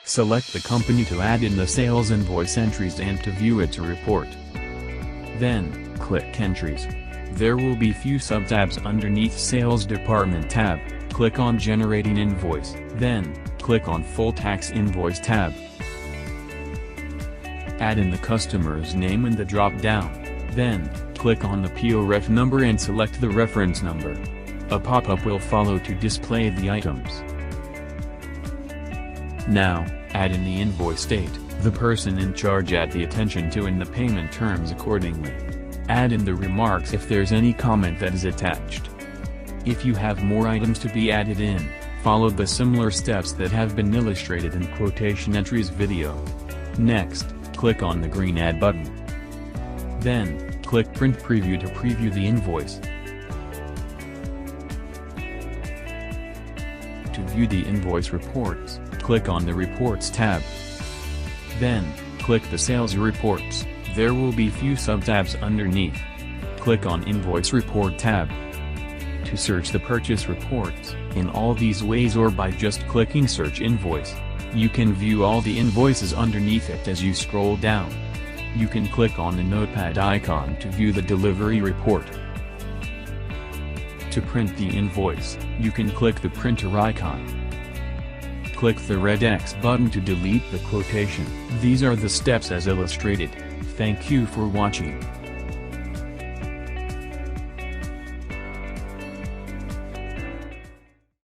Select the company to add in the sales invoice entries and to view its report. Then, click Entries. There will be few sub-tabs underneath Sales Department tab. Click on Generating Invoice. Then, click on Full Tax Invoice tab. Add in the customer's name in the drop-down. Then, click on the PO ref number and select the reference number. A pop-up will follow to display the items. Now, add in the invoice date, the person in charge at the attention to and the payment terms accordingly. Add in the remarks if there's any comment that is attached. If you have more items to be added in, follow the similar steps that have been illustrated in quotation entries video. Next, click on the green Add button. Then, click Print Preview to preview the invoice. To view the invoice reports, click on the Reports tab. Then, click the Sales Reports. There will be few sub-tabs underneath. Click on Invoice Report tab. To search the purchase reports, in all these ways or by just clicking Search Invoice, you can view all the invoices underneath it as you scroll down. You can click on the notepad icon to view the delivery report. To print the invoice, you can click the printer icon. Click the red X button to delete the quotation. These are the steps as illustrated. Thank you for watching.